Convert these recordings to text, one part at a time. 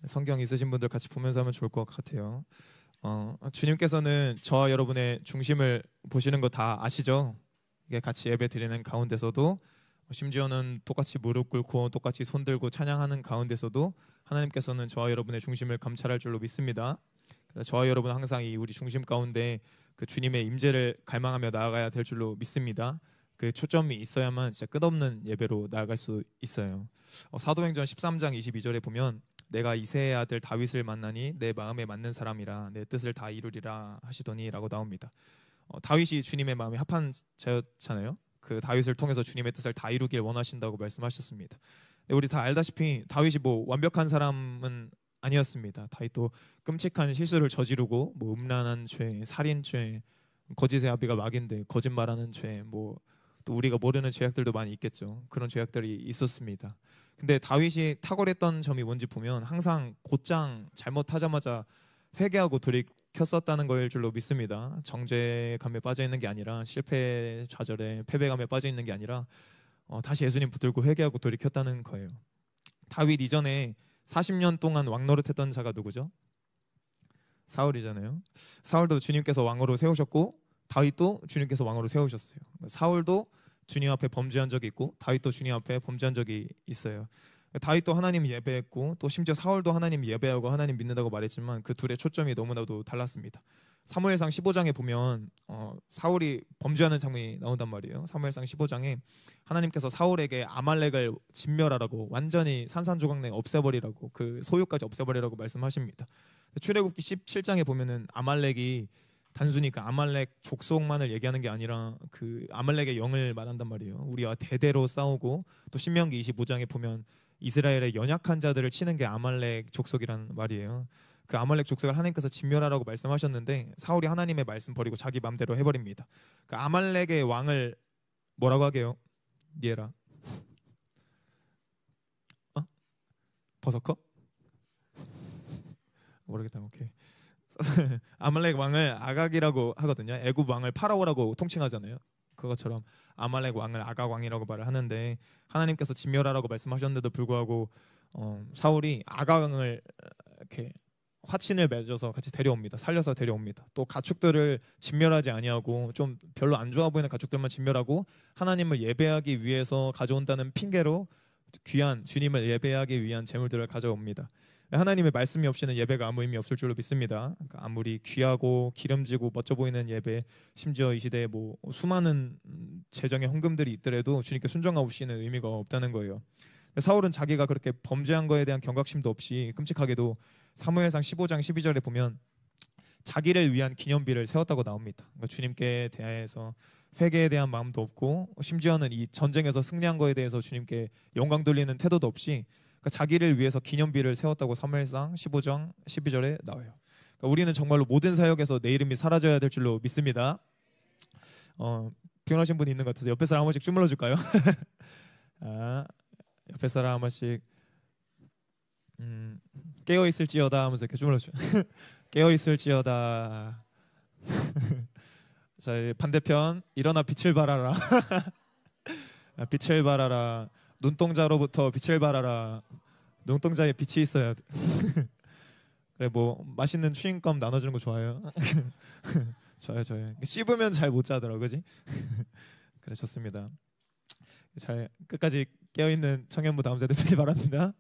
성경 있으신 분들 같이 보면서 하면 좋을 것 같아요. 주님께서는 저와 여러분의 중심을 보시는 거 다 아시죠? 이게 같이 예배 드리는 가운데서도, 심지어는 똑같이 무릎 꿇고 똑같이 손 들고 찬양하는 가운데서도 하나님께서는 저와 여러분의 중심을 감찰할 줄로 믿습니다. 그래서 저와 여러분 항상 이 우리 중심 가운데 그 주님의 임재를 갈망하며 나아가야 될 줄로 믿습니다. 그 초점이 있어야만 진짜 끝없는 예배로 나아갈 수 있어요. 사도행전 13장 22절에 보면 내가 이새의 아들 다윗을 만나니 내 마음에 맞는 사람이라 내 뜻을 다 이루리라 하시더니 라고 나옵니다. 다윗이 주님의 마음에 합한 자였잖아요. 그 다윗을 통해서 주님의 뜻을 다 이루길 원하신다고 말씀하셨습니다. 우리 다 알다시피 다윗이 뭐 완벽한 사람은 아니었습니다. 다윗도 끔찍한 실수를 저지르고 뭐 음란한 죄, 살인죄, 거짓의 아비가 막인데 거짓말하는 죄, 뭐 또 우리가 모르는 죄악들도 많이 있겠죠. 그런 죄악들이 있었습니다. 근데 다윗이 탁월했던 점이 뭔지 보면 항상 곧장 잘못하자마자 회개하고 돌이켰었다는 걸 줄로 믿습니다. 정죄감에 빠져 있는 게 아니라, 실패 좌절에 패배감에 빠져 있는 게 아니라 다시 예수님 붙들고 회개하고 돌이켰다는 거예요. 다윗 이전에 40년 동안 왕노릇했던 자가 누구죠? 사울이잖아요. 사울도 주님께서 왕으로 세우셨고 다윗도 주님께서 왕으로 세우셨어요. 사울도 주님 앞에 범죄한 적이 있고 다윗도 주님 앞에 범죄한 적이 있어요. 다윗도 하나님 예배했고 또 심지어 사울도 하나님 예배하고 하나님 믿는다고 말했지만 그 둘의 초점이 너무나도 달랐습니다. 사무엘상 15장에 보면 사울이 범죄하는 장면이 나온단 말이에요. 사무엘상 15장에 하나님께서 사울에게 아말렉을 진멸하라고, 완전히 산산조각내 없애버리라고, 그 소유까지 없애버리라고 말씀하십니다. 출애굽기 17장에 보면은 아말렉이 단순히 그 아말렉 족속만을 얘기하는 게 아니라 그 아말렉의 영을 말한단 말이에요. 우리와 대대로 싸우고, 또 신명기 25장에 보면 이스라엘의 연약한 자들을 치는 게 아말렉 족속이란 말이에요. 그 아말렉 족속을 하나님께서 진멸하라고 말씀하셨는데 사울이 하나님의 말씀 버리고 자기 마음대로 해버립니다. 그 아말렉의 왕을 뭐라고 하게요? 니에라. 버서커? 모르겠다. 오케이. 아말렉 왕을 아각이라고 하거든요. 애굽 왕을 파라오라고 통칭하잖아요. 그것처럼 아말렉 왕을 아각 왕이라고 말을 하는데, 하나님께서 진멸하라고 말씀하셨는데도 불구하고 사울이 아각 왕을 이렇게 화친을 맺어서 같이 데려옵니다. 살려서 데려옵니다. 또 가축들을 진멸하지 아니하고 좀 별로 안 좋아 보이는 가축들만 진멸하고 하나님을 예배하기 위해서 가져온다는 핑계로 귀한 주님을 예배하기 위한 제물들을 가져옵니다. 하나님의 말씀이 없이는 예배가 아무 의미 없을 줄로 믿습니다. 그러니까 아무리 귀하고 기름지고 멋져 보이는 예배, 심지어 이 시대에 뭐 수많은 재정의 헌금들이 있더라도 주님께 순종하고 없이는 의미가 없다는 거예요. 사울은 자기가 그렇게 범죄한 거에 대한 경각심도 없이 끔찍하게도 사무엘상 15장 12절에 보면 자기를 위한 기념비를 세웠다고 나옵니다. 그러니까 주님께 대해서 회개에 대한 마음도 없고, 심지어는 이 전쟁에서 승리한 거에 대해서 주님께 영광 돌리는 태도도 없이 그러니까 자기를 위해서 기념비를 세웠다고 사무엘상 15장 12절에 나와요. 그러니까 우리는 정말로 모든 사역에서 내 이름이 사라져야 될 줄로 믿습니다. 피곤하신 분이 있는 것 같아서 옆에 사람 한 번씩 주물러 줄까요? 옆에 사람 한 번씩 깨어 있을지어다 하면서 이렇게 주물러 줘. 깨어 있을지어다. 자, 반대편 일어나 빛을 발하라. 빛을 발하라. 눈동자로부터 빛을 발하라. 눈동자에 빛이 있어야 돼. 그래, 뭐 맛있는 추인껌 나눠주는 거 좋아요. 좋아요. 씹으면 잘 못 자더라, 그지? 그래, 좋습니다. 잘 끝까지 깨어있는 청년부 다음 세대 되길 바랍니다.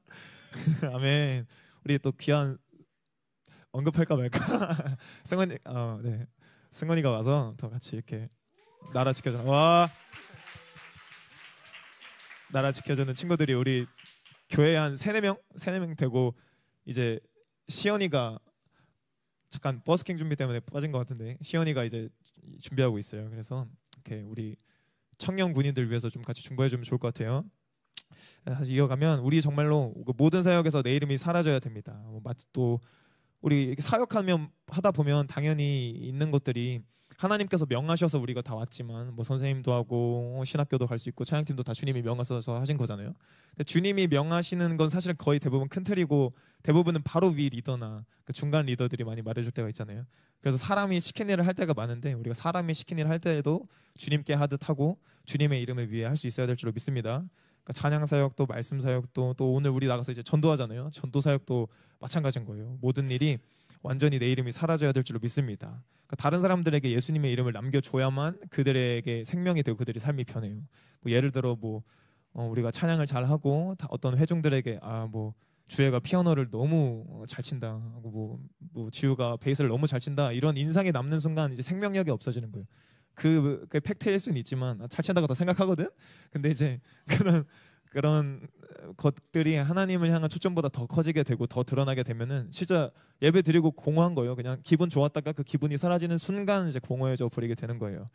아멘. 우리 또 귀한 언급할까 말까. 승원이, 네, 승원이가 와서 더 같이 이렇게 나라 지켜줘. 와, 나라 지켜주는 친구들이 우리 교회에 한 3-4명 되고, 이제 시연이가 잠깐 버스킹 준비 때문에 빠진 것 같은데 시연이가 이제 준비하고 있어요. 그래서 이렇게 우리 청년 군인들 위해서 좀 같이 중보해주면 좋을 것 같아요. 다시 이어가면 우리 정말로 모든 사역에서 내 이름이 사라져야 됩니다. 또 우리 이렇게 사역하면 하다 보면 당연히 있는 것들이 하나님께서 명하셔서 우리가 다 왔지만, 뭐 선생님도 하고 신학교도 갈 수 있고 찬양팀도 다 주님이 명하셔서 하신 거잖아요. 근데 주님이 명하시는 건 사실 거의 대부분 큰 틀이고, 대부분은 바로 위 리더나 그 중간 리더들이 많이 말해줄 때가 있잖아요. 그래서 사람이 시킨 일을 할 때가 많은데, 우리가 사람이 시킨 일을 할 때에도 주님께 하듯 하고 주님의 이름을 위해 할 수 있어야 될 줄로 믿습니다. 그러니까 찬양 사역도 말씀 사역도, 또 오늘 우리 나가서 이제 전도하잖아요. 전도 사역도 마찬가지인 거예요. 모든 일이 완전히 내 이름이 사라져야 될 줄로 믿습니다. 그러니까 다른 사람들에게 예수님의 이름을 남겨줘야만 그들에게 생명이 되고 그들의 삶이 변해요. 뭐 예를 들어 뭐 우리가 찬양을 잘 하고 어떤 회중들에게 뭐 주혜가 피아노를 너무 잘 친다 하고 뭐 지우가 베이스를 너무 잘 친다 이런 인상이 남는 순간 이제 생명력이 없어지는 거예요. 그 팩트일 수는 있지만 잘 친다고 다 생각하거든. 근데 이제 그런 것들이 하나님을 향한 초점보다 더 커지게 되고 더 드러나게 되면은 진짜 예배 드리고 공허한 거예요. 그냥 기분 좋았다가 그 기분이 사라지는 순간 이제 공허해져 버리게 되는 거예요.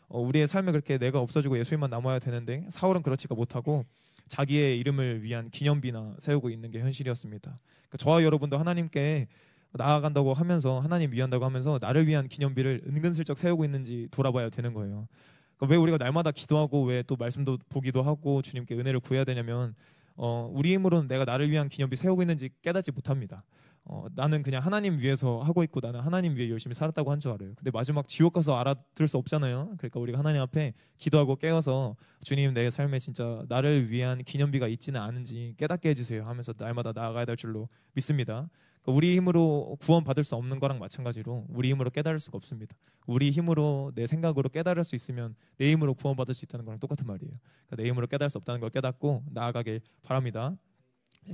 우리의 삶에 그렇게 내가 없어지고 예수님만 남아야 되는데 사울은 그렇지가 못하고 자기의 이름을 위한 기념비나 세우고 있는 게 현실이었습니다. 그러니까 저와 여러분도 하나님께 나아간다고 하면서 하나님 위한다고 하면서 나를 위한 기념비를 은근슬쩍 세우고 있는지 돌아봐야 되는 거예요. 그러니까 왜 우리가 날마다 기도하고 왜 또 말씀도 보기도 하고 주님께 은혜를 구해야 되냐면 우리 힘으로는 내가 나를 위한 기념비 세우고 있는지 깨닫지 못합니다. 나는 그냥 하나님 위해서 하고 있고 나는 하나님 위해 열심히 살았다고 한 줄 알아요. 근데 마지막 지옥 가서 알아들을 수 없잖아요. 그러니까 우리가 하나님 앞에 기도하고 깨어서 주님 내 삶에 진짜 나를 위한 기념비가 있지는 않은지 깨닫게 해주세요 하면서 날마다 나아가야 될 줄로 믿습니다. 그러니까 우리 힘으로 구원 받을 수 없는 거랑 마찬가지로 우리 힘으로 깨달을 수가 없습니다. 우리 힘으로 내 생각으로 깨달을 수 있으면 내 힘으로 구원 받을 수 있다는 거랑 똑같은 말이에요. 그러니까 내 힘으로 깨달을 수 없다는 걸 깨닫고 나아가길 바랍니다.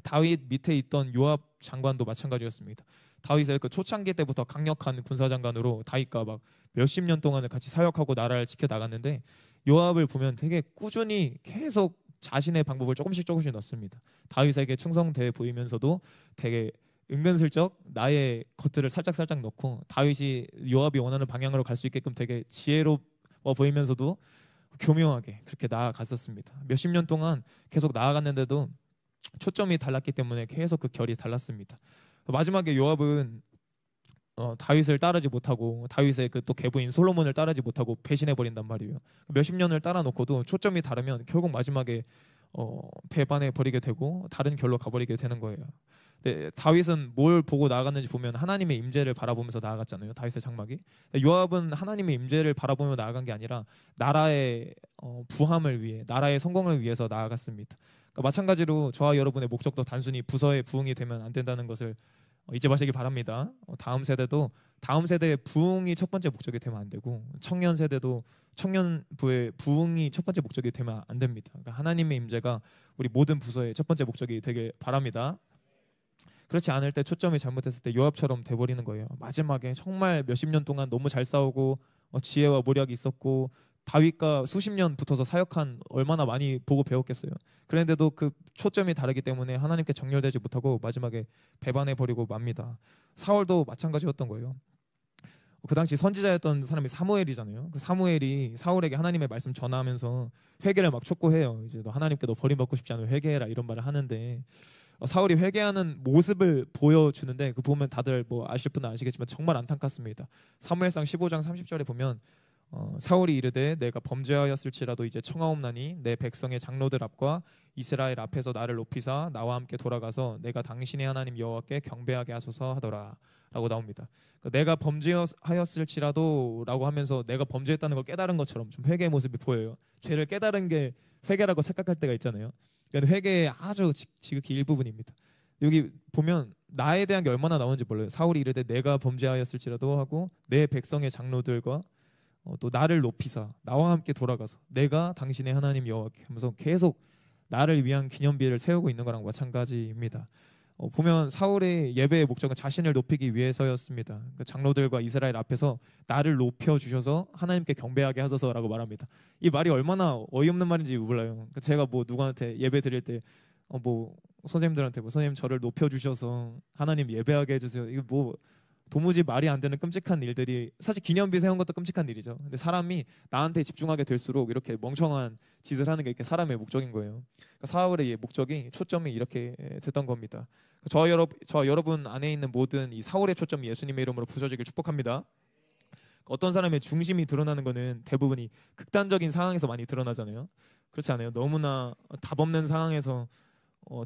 다윗 밑에 있던 요압 장관도 마찬가지였습니다. 다윗의 그 초창기 때부터 강력한 군사장관으로 다윗과 막 몇십 년 동안을 같이 사역하고 나라를 지켜 나갔는데 요압을 보면 되게 꾸준히 계속 자신의 방법을 조금씩 넣습니다. 다윗에게 충성돼 보이면서도 되게 은근슬쩍 나의 것들을 살짝 넣고 다윗이 요압이 원하는 방향으로 갈 수 있게끔 되게 지혜로워 보이면서도 교묘하게 그렇게 나아갔었습니다. 몇십 년 동안 계속 나아갔는데도 초점이 달랐기 때문에 계속 그 결이 달랐습니다. 마지막에 요압은 다윗을 따르지 못하고 다윗의 그 또 계부인 솔로몬을 따르지 못하고 배신해 버린단 말이에요. 몇십 년을 따라 놓고도 초점이 다르면 결국 마지막에 배반해 버리게 되고 다른 결로 가버리게 되는 거예요. 근데 다윗은 뭘 보고 나아갔는지 보면 하나님의 임재를 바라보면서 나아갔잖아요. 다윗의 장막이. 요압은 하나님의 임재를 바라보며 나아간 게 아니라 나라의 부함을 위해 나라의 성공을 위해서 나아갔습니다. 그러니까 마찬가지로 저와 여러분의 목적도 단순히 부서의 부흥이 되면 안 된다는 것을 잊지 마시기 바랍니다. 다음 세대의 부흥이 첫 번째 목적이 되면 안 되고 청년 세대도 청년부의 부흥이 첫 번째 목적이 되면 안 됩니다. 그러니까 하나님의 임재가 우리 모든 부서의 첫 번째 목적이 되길 바랍니다. 그렇지 않을 때 초점이 잘못했을 때 요압처럼 돼버리는 거예요. 마지막에 정말 몇십 년 동안 너무 잘 싸우고 지혜와 모략이 있었고 다윗과 수십 년 붙어서 사역한 얼마나 많이 보고 배웠겠어요. 그런데도 그 초점이 다르기 때문에 하나님께 정렬되지 못하고 마지막에 배반해버리고 맙니다. 사울도 마찬가지였던 거예요. 그 당시 선지자였던 사람이 사무엘이잖아요. 그 사무엘이 사울에게 하나님의 말씀 전하면서 회개를 막 촉구해요. 이제 너 하나님께 너 버림받고 싶지 않으면 회개해라 이런 말을 하는데 사울이 회개하는 모습을 보여주는데 그 보면 다들 뭐 아실 분은 아시겠지만 정말 안타깝습니다. 사무엘상 15장 30절에 보면 사울이 이르되 내가 범죄하였을지라도 이제 청하옵나니 내 백성의 장로들 앞과 이스라엘 앞에서 나를 높이사 나와 함께 돌아가서 내가 당신의 하나님 여호와께 경배하게 하소서 하더라 라고 나옵니다. 그러니까 내가 범죄하였을지라도 라고 하면서 내가 범죄했다는 걸 깨달은 것처럼 좀 회개의 모습이 보여요. 죄를 깨달은 게 회개라고 착각할 때가 있잖아요. 그러니까 회개의 아주 지극히 일부분입니다. 여기 보면 나에 대한 게 얼마나 나오는지 몰라요. 사울이 이르되 내가 범죄하였을지라도 하고 내 백성의 장로들과 또 나를 높이사 나와 함께 돌아가서 내가 당신의 하나님 여호와께 하면서 계속 나를 위한 기념비를 세우고 있는 거랑 마찬가지입니다. 보면 사울의 예배의 목적은 자신을 높이기 위해서였습니다. 그러니까 장로들과 이스라엘 앞에서 나를 높여주셔서 하나님께 경배하게 하소서라고 말합니다. 이 말이 얼마나 어이없는 말인지 몰라요. 그러니까 제가 뭐 누구한테 예배 드릴 때 뭐 선생님들한테 뭐 선생님 저를 높여주셔서 하나님 예배하게 해주세요. 이거 뭐 도무지 말이 안 되는 끔찍한 일들이 사실 기념비 세운 것도 끔찍한 일이죠. 근데 사람이 나한테 집중하게 될수록 이렇게 멍청한 짓을 하는 게 이렇게 사람의 목적인 거예요. 그러니까 사울의 목적이 초점이 이렇게 됐던 겁니다. 저와 여러분 안에 있는 모든 이 사울의 초점이 예수님의 이름으로 부서지길 축복합니다. 어떤 사람의 중심이 드러나는 거는 대부분이 극단적인 상황에서 많이 드러나잖아요. 그렇지 않아요? 너무나 답 없는 상황에서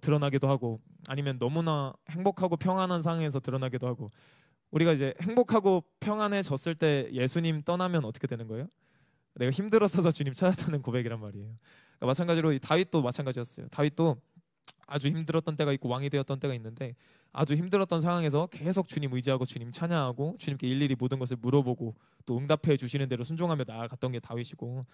드러나기도 하고 아니면 너무나 행복하고 평안한 상황에서 드러나기도 하고 우리가 이제 행복하고 평안해졌을 때 예수님 떠나면 어떻게 되는 거예요? 내가 힘들었어서 주님 찾았다는 고백이란 말이에요. 그러니까 마찬가지로 다윗도 마찬가지였어요. 다윗도 아주 힘들었던 때가 있고 왕이 되었던 때가 있는데 아주 힘들었던 상황에서 계속 주님 의지하고 주님 찬양하고 주님께 일일이 모든 것을 물어보고 또 응답해 주시는 대로 순종하며 나아갔던 게 다윗이고,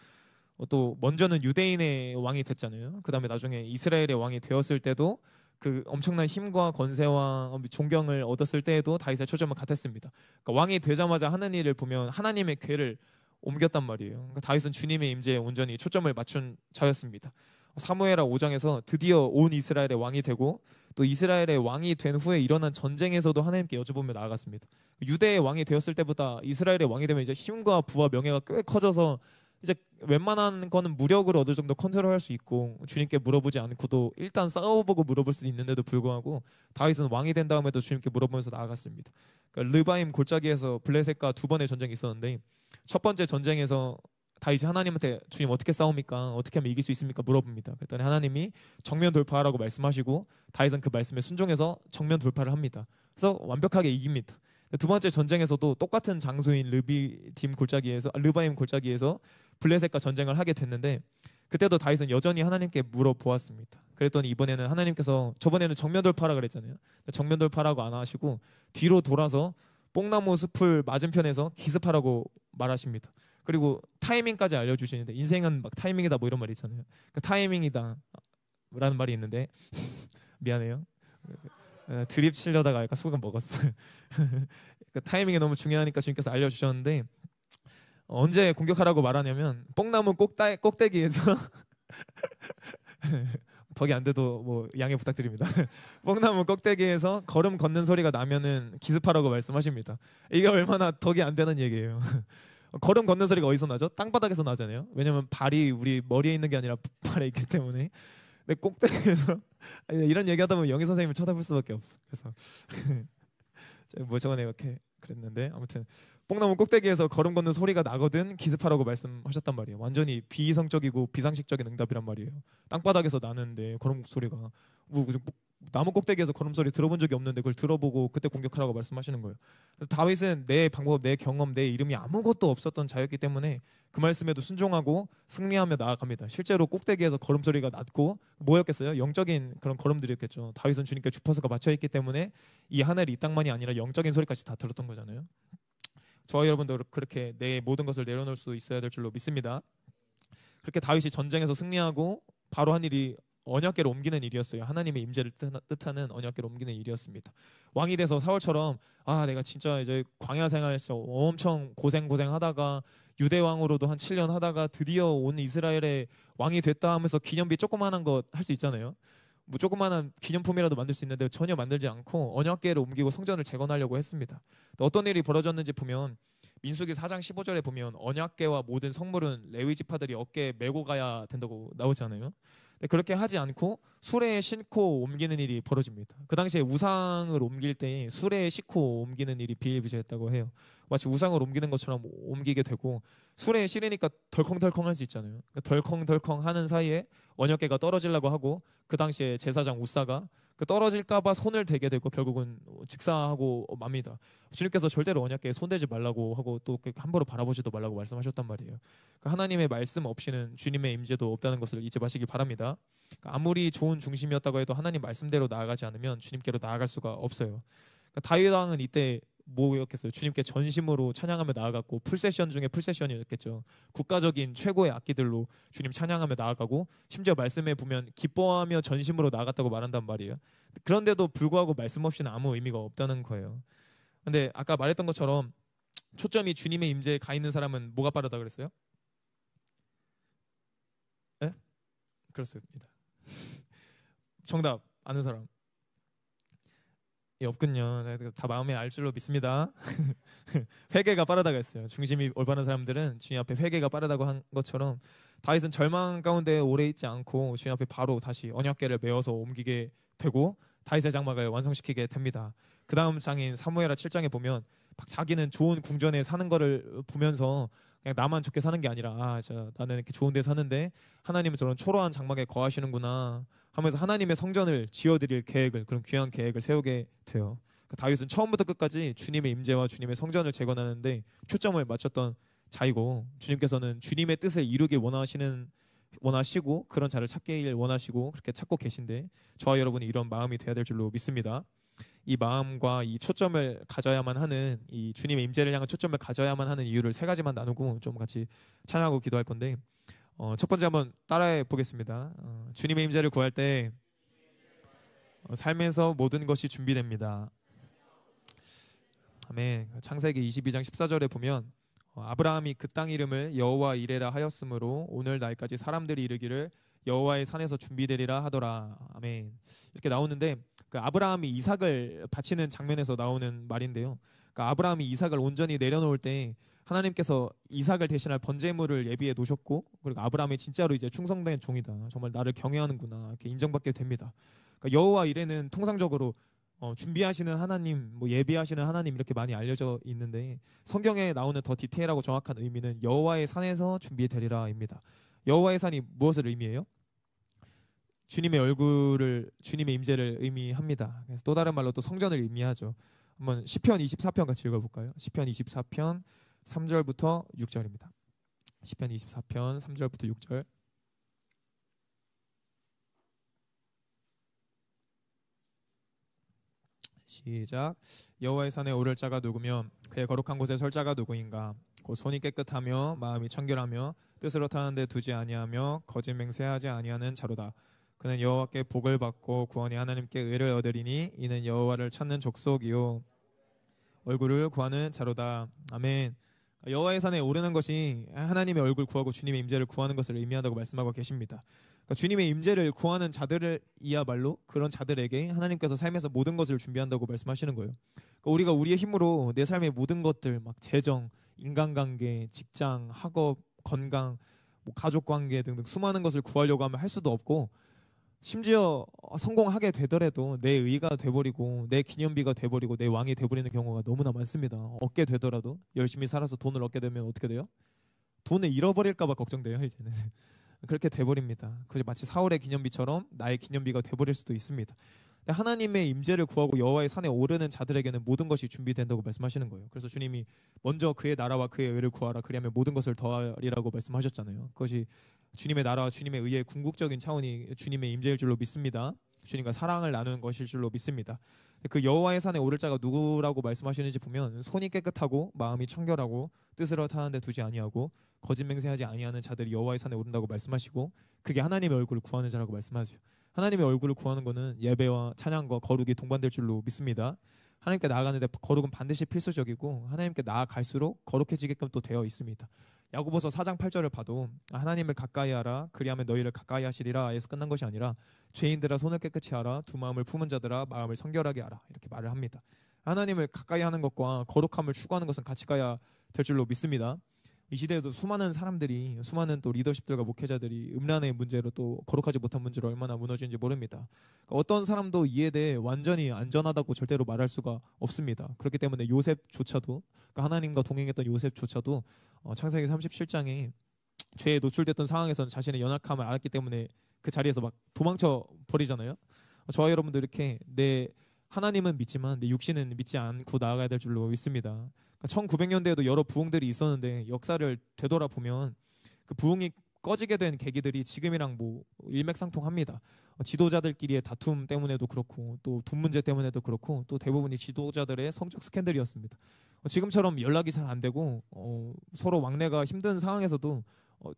또 먼저는 유대인의 왕이 됐잖아요. 그 다음에 나중에 이스라엘의 왕이 되었을 때도 그 엄청난 힘과 권세와 존경을 얻었을 때에도 다윗의 초점은 같았습니다. 그러니까 왕이 되자마자 하는 일을 보면 하나님의 궤를 옮겼단 말이에요. 그러니까 다윗은 주님의 임재에 온전히 초점을 맞춘 자였습니다. 사무엘하 5장에서 드디어 온 이스라엘의 왕이 되고 또 이스라엘의 왕이 된 후에 일어난 전쟁에서도 하나님께 여쭤보며 나아갔습니다. 유대의 왕이 되었을 때보다 이스라엘의 왕이 되면 이제 힘과 부와 명예가 꽤 커져서 이제 웬만한 거는 무력으로 어느 정도 컨트롤할 수 있고 주님께 물어보지 않고도 일단 싸워보고 물어볼 수 있는데도 불구하고 다윗은 왕이 된 다음에도 주님께 물어보면서 나아갔습니다. 그러니까 르바임 골짜기에서 블레셋과 두 번의 전쟁이 있었는데 첫 번째 전쟁에서 다윗이 하나님한테 주님 어떻게 싸웁니까? 어떻게 하면 이길 수 있습니까? 물어봅니다. 그랬더니 하나님이 정면 돌파하라고 말씀하시고 다윗은 그 말씀에 순종해서 정면 돌파를 합니다. 그래서 완벽하게 이깁니다. 두 번째 전쟁에서도 똑같은 장소인 르바임 골짜기에서 블레셋과 전쟁을 하게 됐는데 그때도 다윗은 여전히 하나님께 물어보았습니다. 그랬더니 이번에는 하나님께서 저번에는 정면 돌파라 그랬잖아요. 정면 돌파라고 안 하시고 뒤로 돌아서 뽕나무 숲을 맞은편에서 기습하라고 말하십니다. 그리고 타이밍까지 알려주시는데 인생은 막 타이밍이다 뭐 이런 말이 있잖아요. 그 타이밍이다 라는 말이 있는데 미안해요. 드립 치려다가 약간 소금 먹었어요. 그 타이밍이 너무 중요하니까 주님께서 알려주셨는데 언제 공격하라고 말하냐면 뽕나무 꼭대기에서 덕이 안 돼도 뭐 양해 부탁드립니다. 뽕나무 꼭대기에서 걸음 걷는 소리가 나면은 기습하라고 말씀하십니다. 이게 얼마나 덕이 안 되는 얘기예요. 걸음 걷는 소리가 어디서 나죠? 땅바닥에서 나잖아요. 왜냐면 발이 우리 머리에 있는 게 아니라 발에 있기 때문에. 근데 꼭대기에서 이런 얘기하다 보면 영희 선생님을 쳐다볼 수밖에 없어. 그래서 뭐 저번에 이렇게 그랬는데 아무튼 뽕나무 꼭대기에서 걸음 걷는 소리가 나거든 기습하라고 말씀하셨단 말이에요. 완전히 비이성적이고 비상식적인 응답이란 말이에요. 땅바닥에서 나는데 걸음 소리가 나무 꼭대기에서 걸음소리 들어본 적이 없는데 그걸 들어보고 그때 공격하라고 말씀하시는 거예요. 다윗은 내 방법, 내 경험, 내 이름이 아무것도 없었던 자였기 때문에 그 말씀에도 순종하고 승리하며 나아갑니다. 실제로 꼭대기에서 걸음소리가 났고 뭐였겠어요? 영적인 그런 걸음들이었겠죠. 다윗은 주님께 주파수가 맞춰있기 때문에 이 하늘이 이 땅만이 아니라 영적인 소리까지 다 들었던 거잖아요. 저와 여러분도 그렇게 내 모든 것을 내려놓을 수 있어야 될 줄로 믿습니다. 그렇게 다윗이 전쟁에서 승리하고 바로 한 일이 언약궤를 옮기는 일이었어요. 하나님의 임재를 뜻하는 언약궤를 옮기는 일이었습니다. 왕이 돼서 사울처럼 내가 진짜 이제 광야 생활에서 엄청 고생하다가 유대 왕으로도 한 7년 하다가 드디어 온 이스라엘의 왕이 됐다 하면서 기념비 조그만한 거 할 수 있잖아요. 뭐 조그만한 기념품이라도 만들 수 있는데 전혀 만들지 않고 언약궤를 옮기고 성전을 재건하려고 했습니다. 어떤 일이 벌어졌는지 보면 민수기 4장 15절에 보면 언약궤와 모든 성물은 레위 지파들이 어깨에 메고 가야 된다고 나오잖아요. 그렇게 하지 않고 수레에 싣고 옮기는 일이 벌어집니다. 그 당시에 우상을 옮길 때 수레에 싣고 옮기는 일이 비일비재했다고 해요. 마치 우상을 옮기는 것처럼 옮기게 되고 수레에 실으니까 덜컹덜컹 할 수 있잖아요. 덜컹덜컹 하는 사이에 언약궤가 떨어지려고 하고 그 당시에 제사장 우사가 그 떨어질까봐 손을 대게 되고 결국은 직사하고 맙니다. 주님께서 절대로 언약궤에 손대지 말라고 하고 또 함부로 바라보지도 말라고 말씀하셨단 말이에요. 하나님의 말씀 없이는 주님의 임재도 없다는 것을 잊지 마시기 바랍니다. 아무리 좋은 중심이었다고 해도 하나님 말씀대로 나아가지 않으면 주님께로 나아갈 수가 없어요. 다윗 왕은 이때 뭐였겠어요? 주님께 전심으로 찬양하며 나아갔고 풀세션 중에 풀세션이었겠죠. 국가적인 최고의 악기들로 주님 찬양하며 나아가고 심지어 말씀에 보면 기뻐하며 전심으로 나아갔다고 말한단 말이에요. 그런데도 불구하고 말씀 없이는 아무 의미가 없다는 거예요. 근데 아까 말했던 것처럼 초점이 주님의 임재에 가 있는 사람은 뭐가 빠르다 그랬어요? 네? 그렇습니다. 정답 아는 사람? 없군요. 다 마음에 알 줄로 믿습니다. 회개가 빠르다고 했어요. 중심이 올바른 사람들은 주님 앞에 회개가 빠르다고 한 것처럼 다윗은 절망 가운데 오래 있지 않고 주님 앞에 바로 다시 언약궤를 메어서 옮기게 되고 다윗의 장막을 완성시키게 됩니다. 그 다음 장인 사무엘하 7장에 보면 막 자기는 좋은 궁전에 사는 거를 보면서 그냥 나만 좋게 사는 게 아니라 나는 이렇게 좋은 데 사는데 하나님은 저런 초라한 장막에 거하시는구나 하면서 하나님의 성전을 지어드릴 계획을, 그런 귀한 계획을 세우게 돼요. 다윗은 처음부터 끝까지 주님의 임재와 주님의 성전을 재건하는데 초점을 맞췄던 자이고 주님께서는 주님의 뜻을 이루길 원하시고 그런 자를 찾길 원하시고 그렇게 찾고 계신데 저와 여러분이 이런 마음이 돼야 될 줄로 믿습니다. 이 마음과 이 초점을 가져야만 하는, 이 주님의 임재를 향한 초점을 가져야만 하는 이유를 세 가지만 나누고 좀 같이 찬양하고 기도할 건데, 첫 번째 한번 따라해 보겠습니다. 주님의 임재를 구할 때 삶에서 모든 것이 준비됩니다. 아멘. 창세기 22장 14절에 보면 아브라함이 그 땅 이름을 여호와 이레라 하였으므로 오늘 날까지 사람들이 이르기를 여호와의 산에서 준비되리라 하더라. 아멘. 이렇게 나오는데, 그 아브라함이 이삭을 바치는 장면에서 나오는 말인데요. 그러니까 아브라함이 이삭을 온전히 내려놓을 때 하나님께서 이삭을 대신할 번제물을 예비해 놓으셨고, 그리고 아브라함이 진짜로 이제 충성된 종이다, 정말 나를 경외하는구나, 이렇게 인정받게 됩니다. 그러니까 여호와 이레는 통상적으로 준비하시는 하나님, 뭐 예비하시는 하나님 이렇게 많이 알려져 있는데, 성경에 나오는 더 디테일하고 정확한 의미는 여호와의 산에서 준비되리라입니다. 여호와의 산이 무엇을 의미해요? 주님의 얼굴을, 주님의 임재를 의미합니다. 그래서 또 다른 말로 또 성전을 의미하죠. 한번 시편 24편 같이 읽어볼까요? 시편 24편 3절부터 6절입니다. 시편 24편 3절부터 6절. 시작. 여호와의 산에 오를 자가 누구며 그의 거룩한 곳에 설 자가 누구인가? 곧 손이 깨끗하며 마음이 청결하며 뜻으로 타는데 두지 아니하며 거짓 맹세하지 아니하는 자로다. 그는 여호와께 복을 받고 구원이 하나님께 의를 얻으리니 이는 여호와를 찾는 족속이요 얼굴을 구하는 자로다. 아멘. 여호와의 산에 오르는 것이 하나님의 얼굴 구하고 주님의 임재를 구하는 것을 의미한다고 말씀하고 계십니다. 그러니까 주님의 임재를 구하는 자들을 이야말로 그런 자들에게 하나님께서 삶에서 모든 것을 준비한다고 말씀하시는 거예요. 그러니까 우리가 우리의 힘으로 내 삶의 모든 것들, 막 재정, 인간관계, 직장, 학업, 건강, 뭐 가족관계 등등 수많은 것을 구하려고 하면 할 수도 없고, 심지어 성공하게 되더라도 내 의가 돼버리고 내 기념비가 돼버리고 내 왕이 돼버리는 경우가 너무나 많습니다. 얻게 되더라도 열심히 살아서 돈을 얻게 되면 어떻게 돼요? 돈을 잃어버릴까 봐 걱정돼요, 이제는. 그렇게 돼버립니다. 그게 마치 사울의 기념비처럼 나의 기념비가 돼버릴 수도 있습니다. 근데 하나님의 임재를 구하고 여호와의 산에 오르는 자들에게는 모든 것이 준비된다고 말씀하시는 거예요. 그래서 주님이 먼저 그의 나라와 그의 의를 구하라, 그리하면 모든 것을 더하리라고 말씀하셨잖아요. 그것이 주님의 나라와 주님의 의의 궁극적인 차원이 주님의 임재일 줄로 믿습니다. 주님과 사랑을 나누는 것일 줄로 믿습니다. 그 여호와의 산에 오를 자가 누구라고 말씀하시는지 보면 손이 깨끗하고 마음이 청결하고 뜻으로 타는데 두지 아니하고 거짓 맹세하지 아니하는 자들이 여호와의 산에 오른다고 말씀하시고, 그게 하나님의 얼굴을 구하는 자라고 말씀하죠. 하나님의 얼굴을 구하는 것은 예배와 찬양과 거룩이 동반될 줄로 믿습니다. 하나님께 나아가는데 거룩은 반드시 필수적이고 하나님께 나아갈수록 거룩해지게끔 또 되어 있습니다. 야고보서 4장 8절을 봐도 하나님을 가까이 하라 그리하면 너희를 가까이 하시리라 에서 끝난 것이 아니라 죄인들아 손을 깨끗이 하라 두 마음을 품은 자들아 마음을 성결하게 하라, 이렇게 말을 합니다. 하나님을 가까이 하는 것과 거룩함을 추구하는 것은 같이 가야 될 줄로 믿습니다. 이 시대에도 수많은 사람들이, 수많은 또 리더십들과 목회자들이 음란의 문제로 또 거룩하지 못한 문제로 얼마나 무너지는지 모릅니다. 그러니까 어떤 사람도 이에 대해 완전히 안전하다고 절대로 말할 수가 없습니다. 그렇기 때문에 요셉조차도, 그러니까 하나님과 동행했던 요셉조차도 창세기 37장에 죄에 노출됐던 상황에서는 자신의 연약함을 알았기 때문에 그 자리에서 막 도망쳐 버리잖아요. 저와 여러분도 이렇게 내 하나님은 믿지만 내 육신은 믿지 않고 나아가야 될 줄로 믿습니다. 1900년대에도 여러 부흥들이 있었는데 역사를 되돌아보면 그 부흥이 꺼지게 된 계기들이 지금이랑 뭐 일맥상통합니다. 지도자들끼리의 다툼 때문에도 그렇고 또 돈 문제 때문에도 그렇고 또 대부분이 지도자들의 성적 스캔들이었습니다. 지금처럼 연락이 잘 안 되고 서로 왕래가 힘든 상황에서도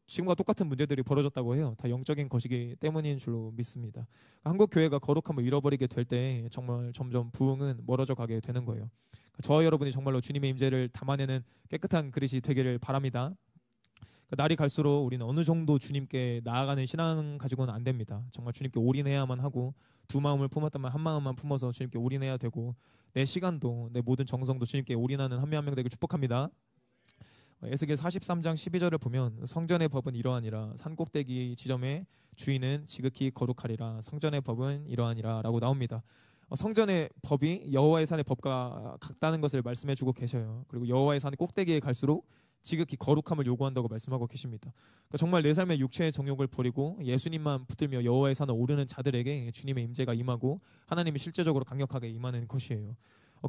지금과 똑같은 문제들이 벌어졌다고 해요. 다 영적인 것이기 때문인 줄로 믿습니다. 한국 교회가 거룩함을 잃어버리게 될 때 정말 점점 부흥은 멀어져 가게 되는 거예요. 저와 여러분이 정말로 주님의 임재를 담아내는 깨끗한 그릇이 되기를 바랍니다. 날이 갈수록 우리는 어느 정도 주님께 나아가는 신앙 가지고는 안 됩니다. 정말 주님께 올인해야만 하고 두 마음을 품었다면 한 마음만 품어서 주님께 올인해야 되고 내 시간도 내 모든 정성도 주님께 올인하는 한 명 한 명 되길 축복합니다. 에스겔 43장 12절을 보면 성전의 법은 이러하니라 산꼭대기 지점의 주인은 지극히 거룩하리라 성전의 법은 이러하니라 라고 나옵니다. 성전의 법이 여호와의 산의 법과 같다는 것을 말씀해주고 계셔요. 그리고 여호와의 산의 꼭대기에 갈수록 지극히 거룩함을 요구한다고 말씀하고 계십니다. 그러니까 정말 내 삶의 육체의 정욕을 버리고 예수님만 붙들며 여호와의 산을 오르는 자들에게 주님의 임재가 임하고 하나님이 실제적으로 강력하게 임하는 것이에요.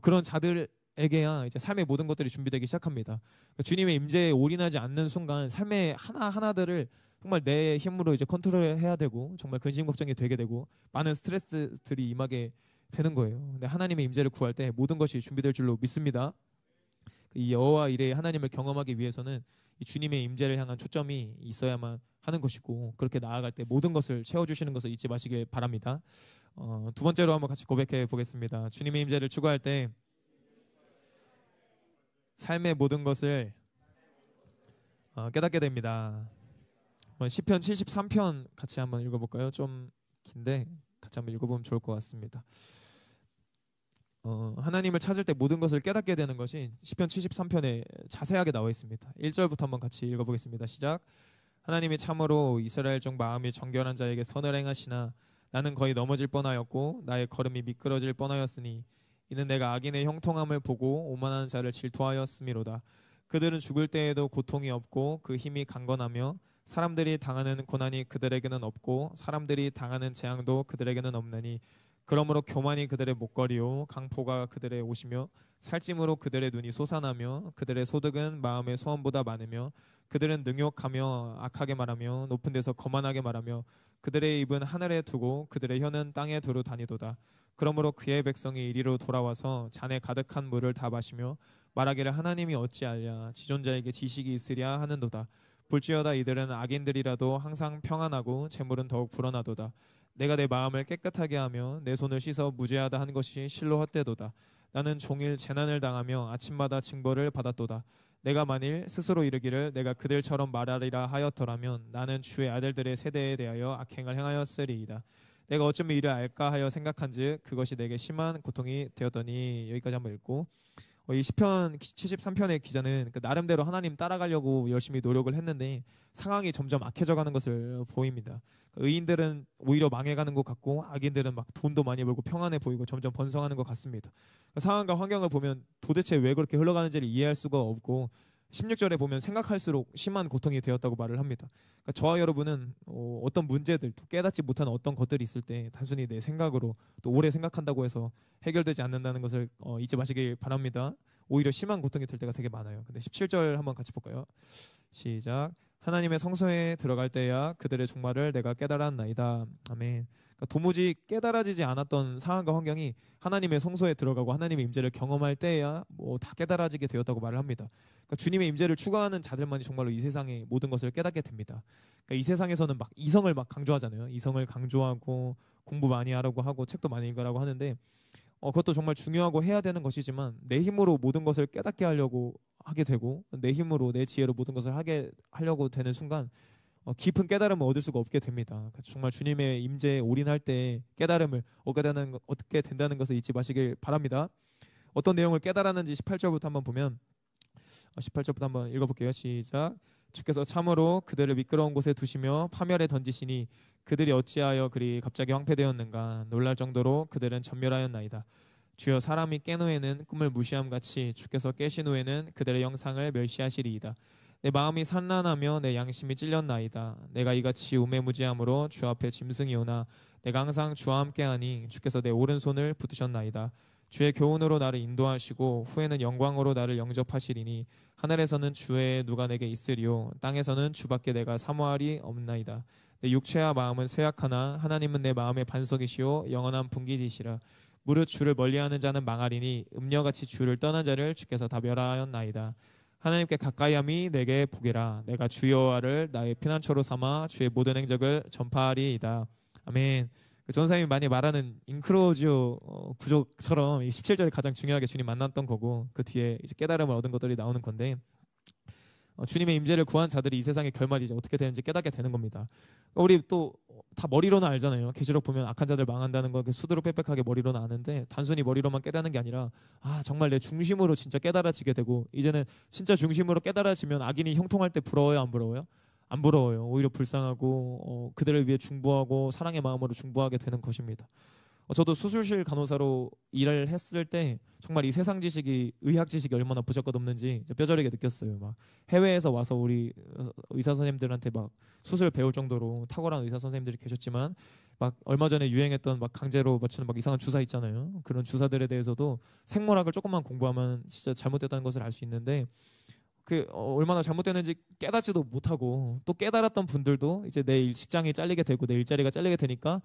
그런 자들에게야 이제 삶의 모든 것들이 준비되기 시작합니다. 그러니까 주님의 임재에 올인하지 않는 순간 삶의 하나하나들을 정말 내 힘으로 이제 컨트롤해야 되고 정말 근심 걱정이 되게 되고 많은 스트레스들이 임하게 되는 거예요. 근데 하나님의 임재를 구할 때 모든 것이 준비될 줄로 믿습니다. 이 여호와 이레의 하나님을 경험하기 위해서는 이 주님의 임재를 향한 초점이 있어야만 하는 것이고, 그렇게 나아갈 때 모든 것을 채워주시는 것을 잊지 마시길 바랍니다. 두 번째로 한번 같이 고백해 보겠습니다. 주님의 임재를 추구할 때 삶의 모든 것을 깨닫게 됩니다. 시편 73편 같이 한번 읽어볼까요? 좀 긴데 같이 한번 읽어보면 좋을 것 같습니다. 하나님을 찾을 때 모든 것을 깨닫게 되는 것이 시편 73편에 자세하게 나와 있습니다. 1절부터 한번 같이 읽어보겠습니다. 시작. 하나님이 참으로 이스라엘 중 마음이 정결한 자에게 선을 행하시나 나는 거의 넘어질 뻔하였고 나의 걸음이 미끄러질 뻔하였으니 이는 내가 악인의 형통함을 보고 오만한 자를 질투하였음이로다. 그들은 죽을 때에도 고통이 없고 그 힘이 강건하며 사람들이 당하는 고난이 그들에게는 없고 사람들이 당하는 재앙도 그들에게는 없나니 그러므로 교만이 그들의 목걸이요 강포가 그들의 옷이며 살찜으로 그들의 눈이 솟아나며 그들의 소득은 마음의 소원보다 많으며 그들은 능욕하며 악하게 말하며 높은 데서 거만하게 말하며 그들의 입은 하늘에 두고 그들의 혀는 땅에 두루 다니도다. 그러므로 그의 백성이 이리로 돌아와서 잔에 가득한 물을 다 마시며 말하기를 하나님이 어찌하랴 지존자에게 지식이 있으랴 하는도다. 볼지어다 이들은 악인들이라도 항상 평안하고 재물은 더욱 불어나도다. 내가 내 마음을 깨끗하게 하며 내 손을 씻어 무죄하다 한 것이 실로 헛되도다. 나는 종일 재난을 당하며 아침마다 징벌을 받았도다. 내가 만일 스스로 이르기를 내가 그들처럼 말하리라 하였더라면 나는 주의 아들들의 세대에 대하여 악행을 행하였으리이다. 내가 어쩌면 이를 알까 하여 생각한즉 그것이 내게 심한 고통이 되었더니. 여기까지 한번 읽고, 이 시편 73편의 기자는 나름대로 하나님 따라가려고 열심히 노력을 했는데 상황이 점점 악해져가는 것을 보입니다. 의인들은 오히려 망해가는 것 같고 악인들은 막 돈도 많이 벌고 평안해 보이고 점점 번성하는 것 같습니다. 상황과 환경을 보면 도대체 왜 그렇게 흘러가는지를 이해할 수가 없고 16절에 보면 생각할수록 심한 고통이 되었다고 말을 합니다. 저와 여러분은 어떤 문제들, 또 깨닫지 못하는 어떤 것들이 있을 때 단순히 내 생각으로 또 오래 생각한다고 해서 해결되지 않는다는 것을 잊지 마시길 바랍니다. 오히려 심한 고통이 될 때가 되게 많아요. 근데 17절 한번 같이 볼까요? 시작. 하나님의 성소에 들어갈 때야 그들의 종말을 내가 깨달았나이다. 아멘. 도무지 깨달아지지 않았던 상황과 환경이 하나님의 성소에 들어가고 하나님의 임재를 경험할 때야 뭐 다 깨달아지게 되었다고 말을 합니다. 주님의 임재를 추구하는 자들만이 정말로 이 세상의 모든 것을 깨닫게 됩니다. 이 세상에서는 막 이성을 막 강조하잖아요. 이성을 강조하고 공부 많이 하라고 하고 책도 많이 읽으라고 하는데 그것도 정말 중요하고 해야 되는 것이지만 내 힘으로 모든 것을 깨닫게 하려고 하게 되고 내 힘으로 내 지혜로 모든 것을 하려고 되는 순간 깊은 깨달음을 얻을 수가 없게 됩니다. 정말 주님의 임재에 올인할 때 깨달음을 얻게 된다는 것을 잊지 마시길 바랍니다. 어떤 내용을 깨달았는지 18절부터 한번 보면 18절부터 한번 읽어볼게요. 시작. 주께서 참으로 그들을 미끄러운 곳에 두시며 파멸에 던지시니 그들이 어찌하여 그리 갑자기 황폐되었는가. 놀랄 정도로 그들은 전멸하였나이다. 주여 사람이 깬 후에는 꿈을 무시함같이 주께서 깨신 후에는 그들의 영상을 멸시하시리이다. 내 마음이 산란하며 내 양심이 찔렸나이다. 내가 이같이 우매무지함으로 주 앞에 짐승이 오나 내가 항상 주와 함께하니 주께서 내 오른손을 붙으셨나이다. 주의 교훈으로 나를 인도하시고 후에는 영광으로 나를 영접하시리니 하늘에서는 주 외에 누가 내게 있으리요 땅에서는 주밖에 내가 사모할이 없나이다. 내 육체와 마음은 쇠약하나 하나님은 내 마음의 반석이시오 영원한 분기지시라. 무릇 주를 멀리하는 자는 망하리니 음녀같이 주를 떠난 자를 주께서 다 멸하였나이다. 하나님께 가까이함이 내게 복이라. 내가 주 여호와를 나의 피난처로 삼아 주의 모든 행적을 전파하리이다. 아멘. 전사님이 많이 말하는 인크로지오 구조처럼 이 17절이 가장 중요하게 주님 만났던 거고 그 뒤에 이제 깨달음을 얻은 것들이 나오는 건데 주님의 임재를 구한 자들이 이 세상의 결말이 이제 어떻게 되는지 깨닫게 되는 겁니다. 우리 또 다 머리로는 알잖아요. 계시록 보면 악한 자들 망한다는 거 수두룩 빽빽하게 머리로는 아는데 단순히 머리로만 깨닫는 게 아니라 정말 내 중심으로 진짜 깨달아지게 되고 이제는 진짜 중심으로 깨달아지면 악인이 형통할 때 부러워요, 안 부러워요? 안 부러워요. 오히려 불쌍하고 그들을 위해 중보하고 사랑의 마음으로 중보하게 되는 것입니다. 저도 수술실 간호사로 일을 했을 때 정말 이 세상 지식이 의학 지식이 얼마나 부족없는지 뼈저리게 느꼈어요. 막 해외에서 와서 우리 의사 선생님들한테 막 수술 배울 정도로 탁월한 의사 선생님들이 계셨지만 막 얼마 전에 유행했던 막 강제로 맞추는 막 이상한 주사 있잖아요. 그런 주사들에 대해서도 생물학을 조금만 공부하면 진짜 잘못됐다는 것을 알 수 있는데 얼마나 잘못됐는지 깨닫지도 못하고 또 깨달았던 분들도 이제 내 직장이 잘리게 되고 내 일자리가 잘리게 되니까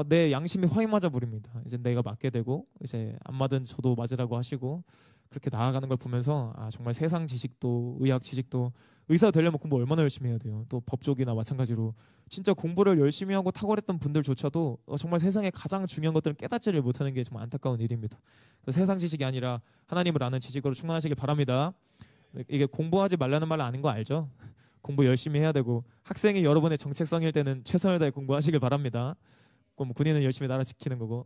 내 양심이 화이 맞아 버립니다. 이제 내가 맞게 되고 이제 안 맞은 저도 맞으라고 하시고 그렇게 나아가는 걸 보면서 정말 세상 지식도 의학 지식도 의사 되려면 공부 얼마나 열심히 해야 돼요. 또 법조기나 마찬가지로 진짜 공부를 열심히 하고 탁월했던 분들조차도 정말 세상에 가장 중요한 것들을 깨닫지를 못하는 게 정말 안타까운 일입니다. 세상 지식이 아니라 하나님을 아는 지식으로 충만하시길 바랍니다. 이게 공부하지 말라는 말 아닌 거 알죠? 공부 열심히 해야 되고 학생이 여러분의 정체성일 때는 최선을 다해 공부하시길 바랍니다. 뭐 군인은 열심히 나라 지키는 거고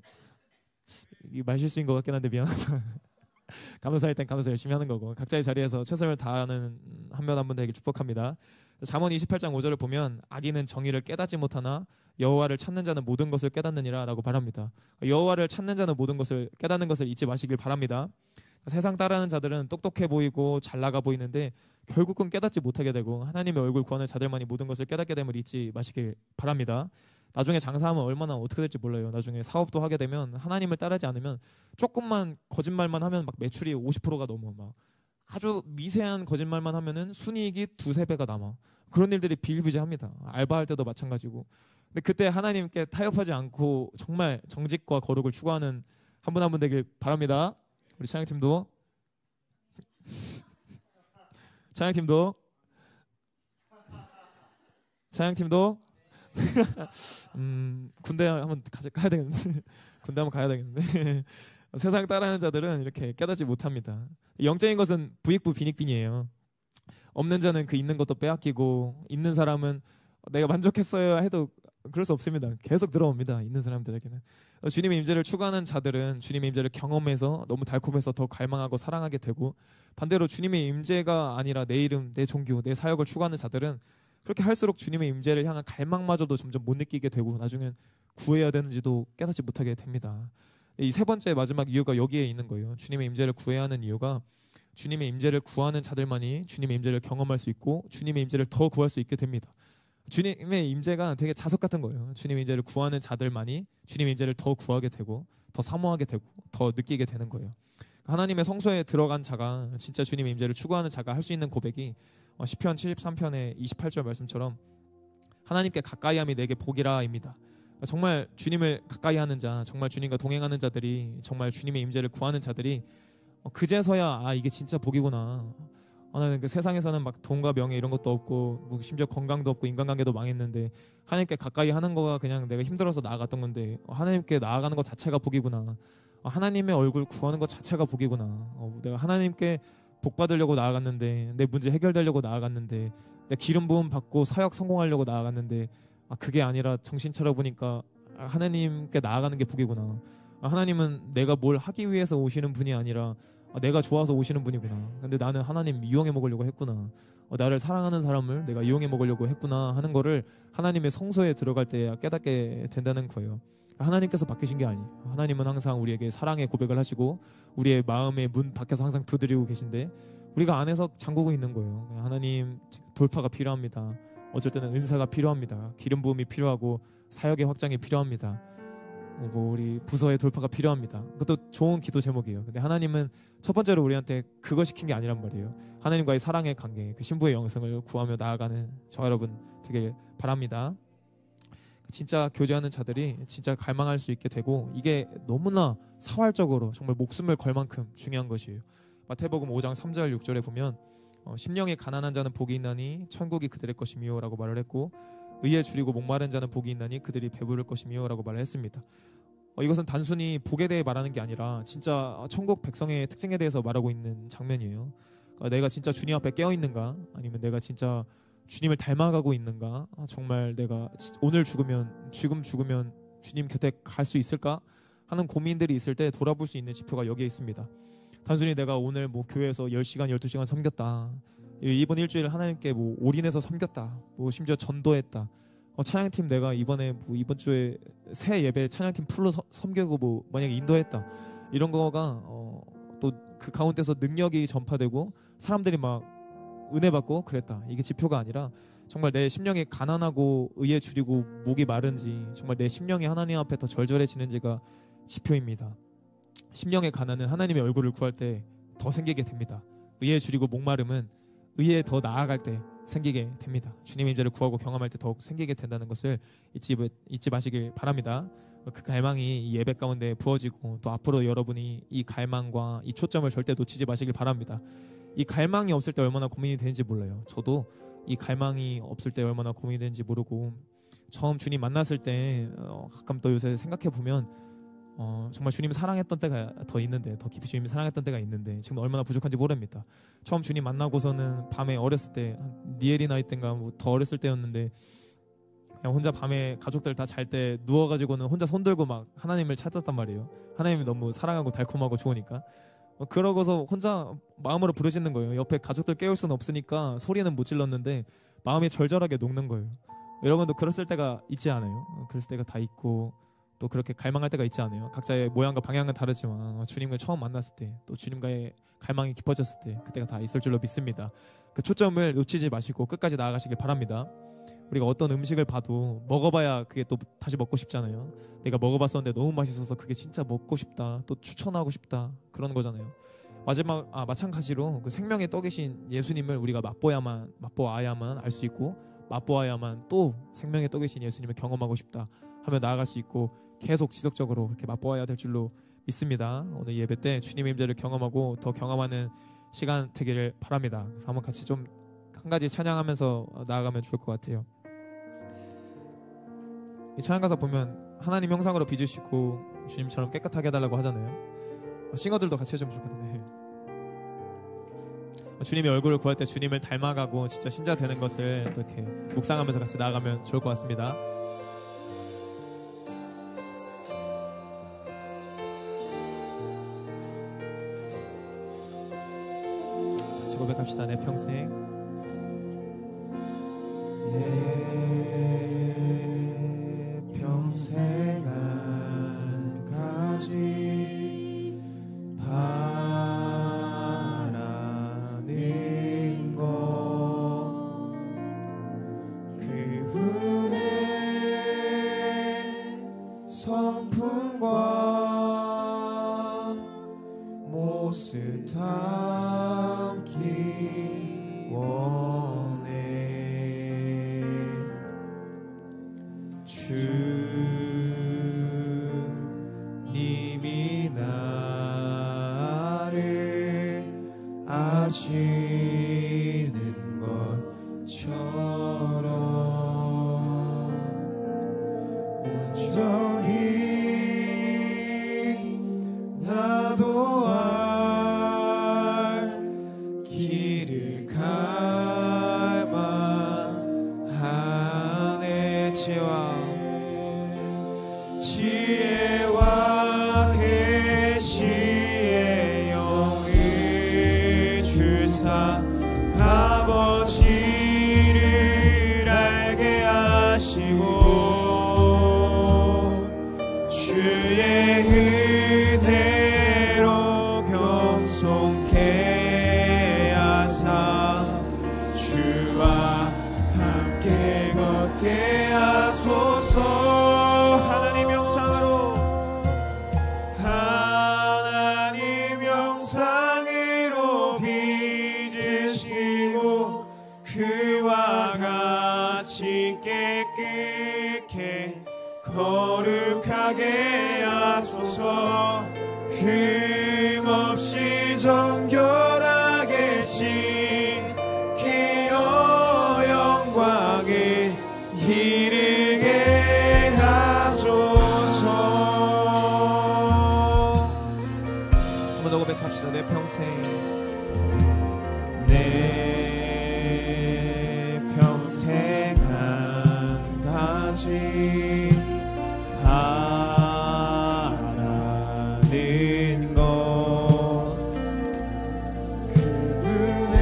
이 말실수인 것 같긴 한데 미안하다. 간호사일 땐 간호사 열심히 하는 거고 각자의 자리에서 최선을 다하는 한 분 한 분 되길 축복합니다. 잠언 28장 5절을 보면 악인은 정의를 깨닫지 못하나 여호와를 찾는 자는 모든 것을 깨닫느니라 라고 말합니다. 여호와를 찾는 자는 모든 것을 깨닫는 것을 잊지 마시길 바랍니다. 세상 따르는 자들은 똑똑해 보이고 잘 나가 보이는데 결국은 깨닫지 못하게 되고 하나님의 얼굴 구하는 자들만이 모든 것을 깨닫게 됨을 잊지 마시길 바랍니다. 나중에 장사하면 얼마나 어떻게 될지 몰라요. 나중에 사업도 하게 되면 하나님을 따르지 않으면 조금만 거짓말만 하면 막 매출이 50%가 넘어. 막 아주 미세한 거짓말만 하면은 순이익이 두세 배가 남아. 그런 일들이 비일비재합니다. 알바할 때도 마찬가지고. 근데 그때 하나님께 타협하지 않고 정말 정직과 거룩을 추구하는 한 분 한 분 되길 바랍니다. 우리 찬양팀도 찬양팀도 군대 한번 가야 되겠는데 군대 한번 가야 되겠는데 세상 따라하는 자들은 이렇게 깨닫지 못합니다. 영적인 것은 부익부 빈익빈이에요. 없는 자는 그 있는 것도 빼앗기고 있는 사람은 내가 만족했어야 해도 그럴 수 없습니다. 계속 들어옵니다. 있는 사람들에게는. 주님의 임재를 추구하는 자들은 주님의 임재를 경험해서 너무 달콤해서 더 갈망하고 사랑하게 되고 반대로 주님의 임재가 아니라 내 이름, 내 종교, 내 사역을 추구하는 자들은 그렇게 할수록 주님의 임재를 향한 갈망마저도 점점 못 느끼게 되고 나중엔 구해야 되는지도 깨닫지 못하게 됩니다. 이 세 번째 마지막 이유가 여기에 있는 거예요. 주님의 임재를 구해야 하는 이유가 주님의 임재를 구하는 자들만이 주님의 임재를 경험할 수 있고 주님의 임재를 더 구할 수 있게 됩니다. 주님의 임재가 되게 자석 같은 거예요. 주님의 임재를 구하는 자들만이 주님의 임재를 더 구하게 되고 더 사모하게 되고 더 느끼게 되는 거예요. 하나님의 성소에 들어간 자가 진짜 주님의 임재를 추구하는 자가 할 수 있는 고백이 시편 73편의 28절 말씀처럼 하나님께 가까이함이 내게 복이라입니다. 정말 주님을 가까이 하는 자, 정말 주님과 동행하는 자들이 정말 주님의 임재를 구하는 자들이 그제서야 이게 진짜 복이구나. 나는 그 세상에서는 막 돈과 명예 이런 것도 없고 뭐 심지어 건강도 없고 인간관계도 망했는데 하나님께 가까이 하는 거가 그냥 내가 힘들어서 나아갔던 건데 하나님께 나아가는 것 자체가 복이구나. 하나님의 얼굴 구하는 것 자체가 복이구나. 내가 하나님께 복 받으려고 나아갔는데 내 문제 해결되려고 나아갔는데 내 기름 부음 받고 사역 성공하려고 나아갔는데 그게 아니라 정신 차려 보니까 하나님께 나아가는 게 복이구나. 하나님은 내가 뭘 하기 위해서 오시는 분이 아니라 내가 좋아서 오시는 분이구나. 근데 나는 하나님 이용해 먹으려고 했구나. 나를 사랑하는 사람을 내가 이용해 먹으려고 했구나 하는 거를 하나님의 성소에 들어갈 때 깨닫게 된다는 거예요. 하나님께서 바뀌신 게 아니에요. 하나님은 항상 우리에게 사랑의 고백을 하시고 우리의 마음의 문 밖에서 항상 두드리고 계신데 우리가 안에서 잠그고 있는 거예요. 하나님 돌파가 필요합니다. 어쩔 때는 은사가 필요합니다. 기름 부음이 필요하고 사역의 확장이 필요합니다. 뭐 우리 부서의 돌파가 필요합니다. 그것도 좋은 기도 제목이에요. 근데 하나님은 첫 번째로 우리한테 그거 시킨 게 아니란 말이에요. 하나님과의 사랑의 관계, 그 신부의 영성을 구하며 나아가는 저 여러분 되길 바랍니다. 진짜 교제하는 자들이 진짜 갈망할 수 있게 되고 이게 너무나 사활적으로 정말 목숨을 걸 만큼 중요한 것이에요. 마태복음 5장 3절 6절에 보면 심령이 가난한 자는 복이 있나니 천국이 그들의 것이며 라고 말을 했고 의에 줄이고 목마른 자는 복이 있나니 그들이 배부를 것이며 라고 말을 했습니다. 이것은 단순히 복에 대해 말하는 게 아니라 진짜 천국 백성의 특징에 대해서 말하고 있는 장면이에요. 그러니까 내가 진짜 주님 앞에 깨어있는가 아니면 내가 진짜 주님을 닮아가고 있는가, 정말 내가 오늘 지금 죽으면 주님 곁에 갈 수 있을까 하는 고민들이 있을 때 돌아볼 수 있는 지표가 여기에 있습니다. 단순히 내가 오늘 뭐 교회에서 10시간 12시간 섬겼다, 이번 일주일 하나님께 뭐 올인해서 섬겼다, 뭐 심지어 전도했다, 찬양팀 내가 이번에 뭐 이번 주에 새 예배 찬양팀 풀로 섬기고 뭐 만약에 인도했다, 이런 거가 또 그 가운데서 능력이 전파되고 사람들이 막 은혜 받고 그랬다, 이게 지표가 아니라 정말 내 심령이 가난하고 의에 줄이고 목이 마른지, 정말 내 심령이 하나님 앞에 더 절절해지는지가 지표입니다. 심령의 가난은 하나님의 얼굴을 구할 때 더 생기게 됩니다. 의에 줄이고 목마름은 의에 더 나아갈 때 생기게 됩니다. 주님의 임재를 구하고 경험할 때 더욱 생기게 된다는 것을 잊지 마시길 바랍니다. 그 갈망이 이 예배 가운데 부어지고 또 앞으로 여러분이 이 갈망과 이 초점을 절대 놓치지 마시길 바랍니다. 이 갈망이 없을 때 얼마나 고민이 되는지 몰라요. 저도 이 갈망이 없을 때 얼마나 고민이 되는지 모르고 처음 주님 만났을 때 가끔 또 요새 생각해 보면 정말 주님 사랑했던 때가 더 있는데, 더 깊이 주님 사랑했던 때가 있는데 지금 얼마나 부족한지 모릅니다. 처음 주님 만나고서는 밤에 어렸을 때 니엘이 나이 때인가 뭐 더 어렸을 때였는데 그냥 혼자 밤에 가족들 다 잘 때 누워가지고는 혼자 손들고 막 하나님을 찾았단 말이에요. 하나님이 너무 사랑하고 달콤하고 좋으니까. 그러고서 혼자 마음으로 부르시는 거예요. 옆에 가족들 깨울 수는 없으니까 소리는 못 질렀는데 마음이 절절하게 녹는 거예요. 여러분도 그랬을 때가 있지 않아요? 그랬을 때가 다 있고 또 그렇게 갈망할 때가 있지 않아요? 각자의 모양과 방향은 다르지만 주님과 처음 만났을 때, 또 주님과의 갈망이 깊어졌을 때, 그때가 다 있을 줄로 믿습니다. 그 초점을 놓치지 마시고 끝까지 나아가시길 바랍니다. 우리가 어떤 음식을 봐도 먹어봐야 그게 또 다시 먹고 싶잖아요. 내가 먹어봤었는데 너무 맛있어서 그게 진짜 먹고 싶다, 또 추천하고 싶다, 그런 거잖아요. 마찬가지로 그 생명에 떠 계신 예수님을 우리가 맛보아야만 알 수 있고, 맛보아야만 또 생명에 떠 계신 예수님을 경험하고 싶다 하며 나아갈 수 있고, 계속 지속적으로 그렇게 맛보아야 될 줄로 믿습니다. 오늘 예배 때 주님의 임재를 경험하고 더 경험하는 시간 되기를 바랍니다. 그래서 한번 같이 좀 한 가지 찬양하면서 나아가면 좋을 것 같아요. 이 찬양 가사 보면 하나님 형상으로 빚으시고 주님처럼 깨끗하게 해달라고 하잖아요. 싱어들도 같이 해주면 좋거든요. 주님의 얼굴을 구할 때 주님을 닮아가고 진짜 신자 되는 것을 또 이렇게 묵상하면서 같이 나아가면 좋을 것 같습니다. 같이 고백합시다. 내 평생 내 평생 한 가지 바라는 것, 그분의 성품과 모습 담기 원해. 주님이 나를 아시는 것처럼 온전히 나도 알 길을 갈망하네. 지혜와 계시의 영을 주사 아버지를 알게 하시고 주의 은혜로 겸손케 하사 주와 함께 걷게 하소서. 하나님 영상으로 빚으시고 그와 같이 깨끗게 거룩하게 하소서. 흠없이 정결하게 지키어 영광을 이르게 하소서. 고백합시다. 내 평생 한 가지 바라는 것, 그분의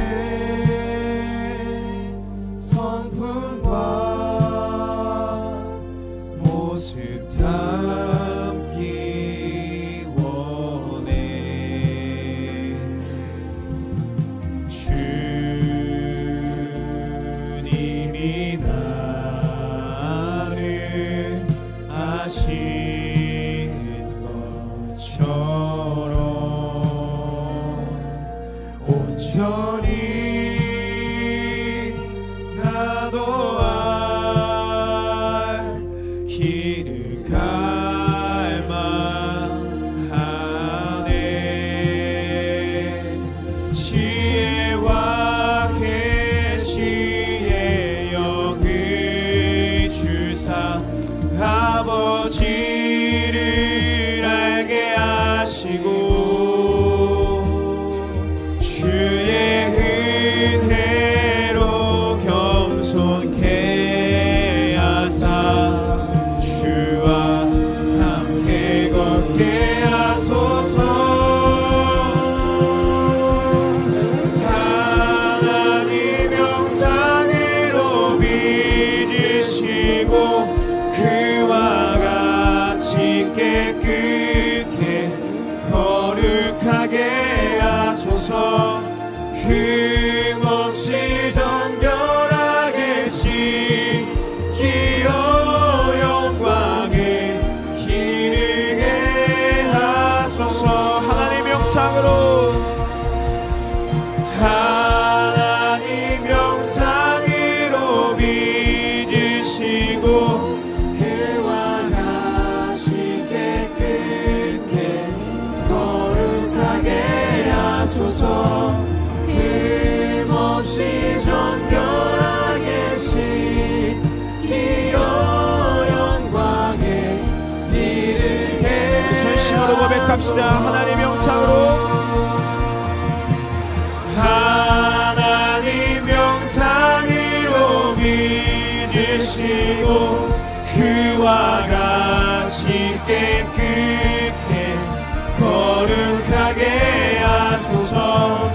성품과 모습 담기 원해. 주님이 나를 아시는 것처럼 온전히 나도 알 길을 가 하소서. 흠없이 정결하게 씻기어 영광에 이르게 전심으로 고백합시다. 하나님 영상으로 하나님 영상으로 믿으시고 그와 같이 깨끗게 거룩하게 하소서.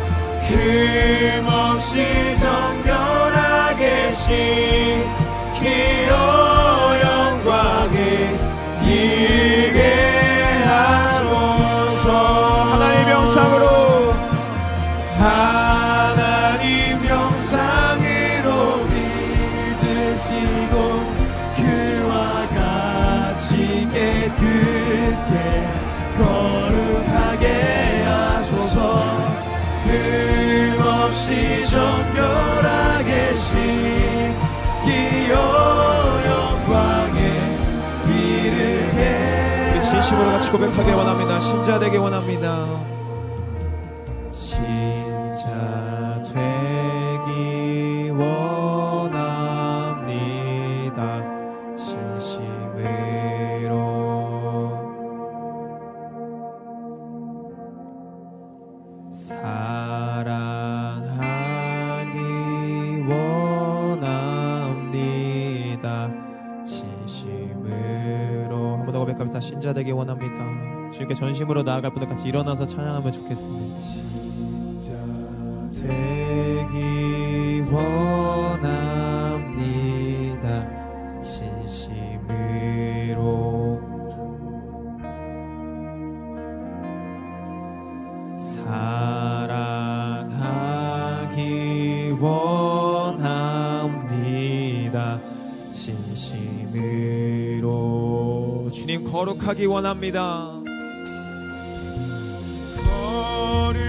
흠없이 정결하게 씻기어 영광에 이르게 하소서. 하나님 영상으로 하나님 영상으로 믿으시고 그와 같이 깨끗게 거룩하게 하소서. 흠없이 정결하게 씻기어 영광에 이르게. 우리 진심으로 같이 고백하기 원합니다. 신자 되기 원합니다. 신자 되기 원합니다. 진심으로 사랑하기 원합니다. 진심으로 한 번 더 고백합니다. 신자 되기 원합니다. 주님께 전심으로 나아갈 분들 같이 일어나서 찬양하면 좋겠습니다. 신자 되기 원합니다. 진심으로 사랑하기 원합니다. 진심으로 주님 거룩하기 원합니다. 거룩하기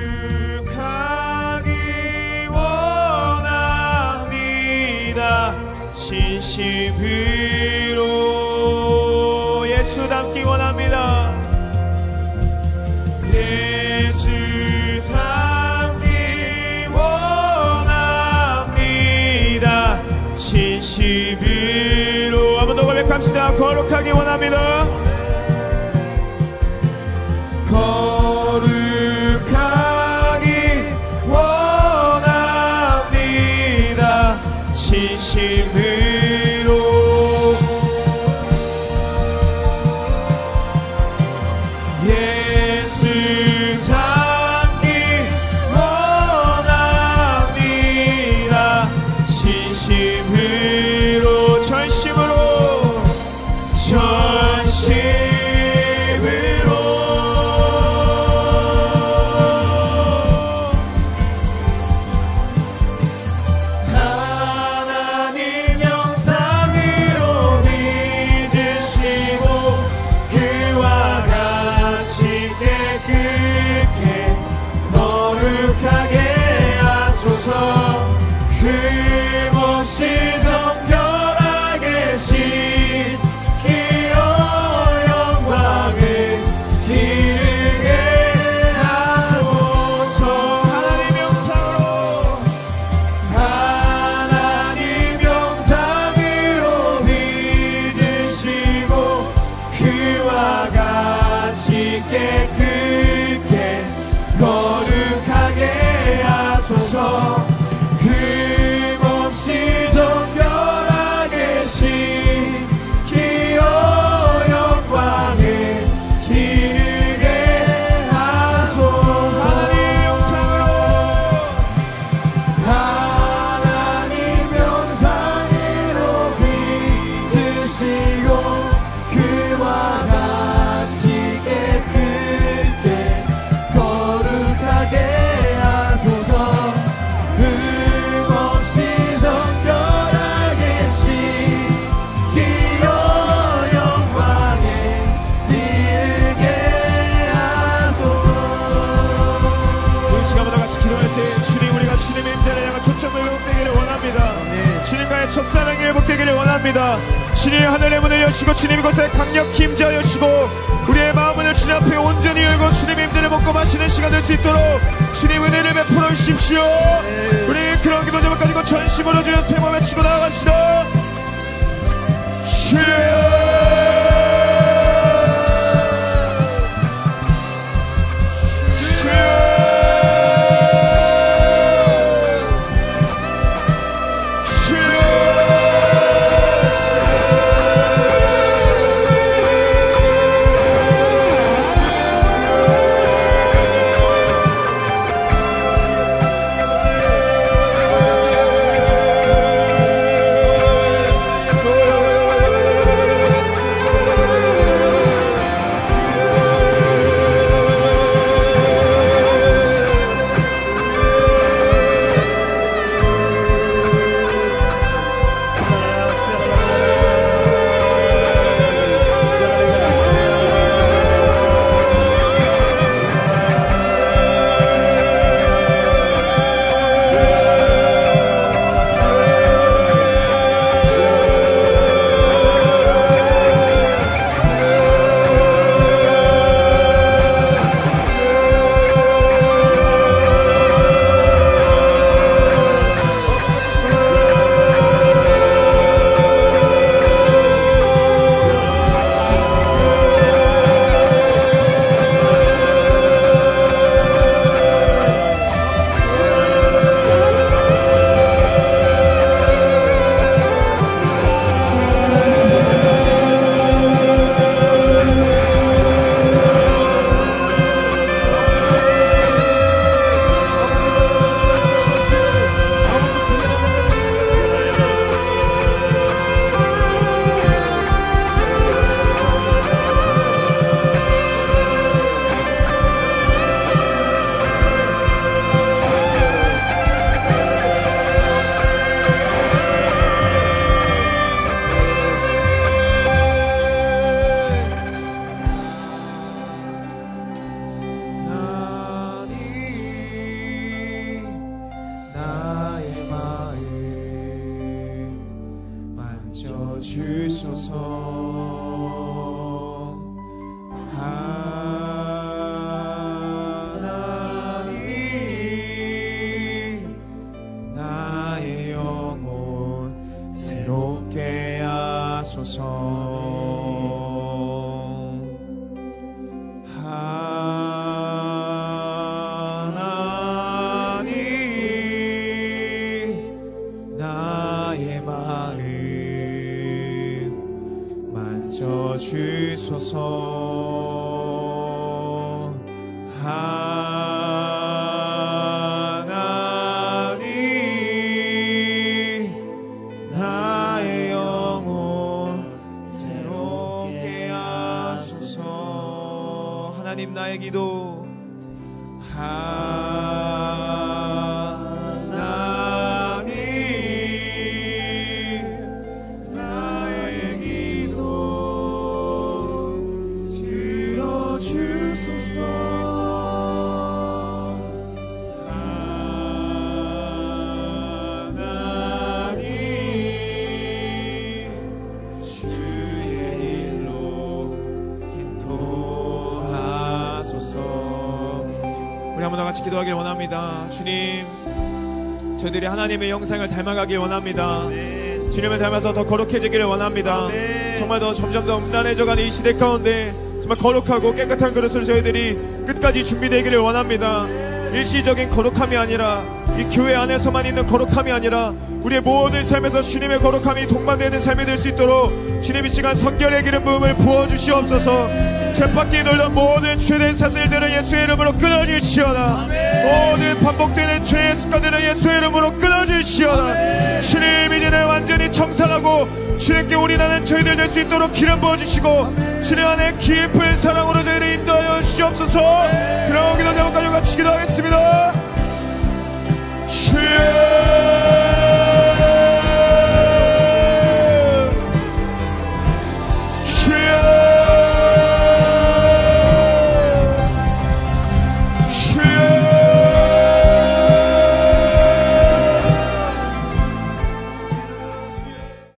원합니다. 진심으로 예수 닮기 원합니다. 예수 닮기 원합니다. 진심으로 한번 더 고백합시다. 거룩하기 원합니다. 거룩하기 원합니다. 진심으로 예수 닮기 원합니다. 진심으로 전심으로 하나님 영상으로 믿으시고 그와 같이 깨끗게 거룩하게 하소서. 흠없이 정결하게 씻기어 영광에 이르게 하소서. 하나님 영상으로 하나님 영상으로 믿으시고 그와 같이 깨끗게 거룩하게 하소서. 흠없이 정결하게 씻기어 영광에 이르게 하소서. 하나님 영상으로 하나님 영상으로 믿으시고 그와 같이 깨끗게 거룩하게 하소서. 흠없이 정결하게 씻기어 영광에 이르게 하소서. 우리 시간마다 같이 기도할 때 주님, 우리가 주님의 임재를 향한 초점을 회복되기를 원합니다. 주님과의 첫사랑이 회복되기를 원합니다. 주님 하늘의 문을 여시고 주님 이곳에 강력히 임재하여 주시고 우리의 마음을 주님 앞에 온전히 열고 주님 임재를 먹고 마시는 시간 될 수 있도록 주님 은혜를 베풀어 주십시오. 우리 그런 기도 제목 가지고 전심으로 주여 세 번 외치고 나아갑시다. 주여 주소서. 하나님 나의 영혼 새롭게 하소서. 하나님 나의 기도 같이 기도하길 원합니다. 주님, 저희들이 하나님의 형상을 닮아가길 원합니다. 주님을 닮아서 더 거룩해지기를 원합니다. 정말 더 점점 더 음란해져가는 이 시대 가운데 정말 거룩하고 깨끗한 그릇을 저희들이 끝까지 준비되기를 원합니다. 일시적인 거룩함이 아니라 이 교회 안에서만 있는 거룩함이 아니라 우리의 모든 삶에서 주님의 거룩함이 동반되는 삶이 될 수 있도록 주님 이 시간 성결의 기름 부음을 부어주시옵소서. 쳇바퀴 돌던 모든 죄된 사슬들은 예수의 이름으로 끊어질시어다. 모든 반복되는 죄의 습관들은 예수의 이름으로 끊어질시어다. 주님 이제는 완전히 청산하고 주님께 올인하는 저희들 될 수 있도록 기름 부어주시고 주님 안에 깊은 사랑으로 저희를 인도하여 주시옵소서. 그런 기도 제목까지 같이 기도하겠습니다.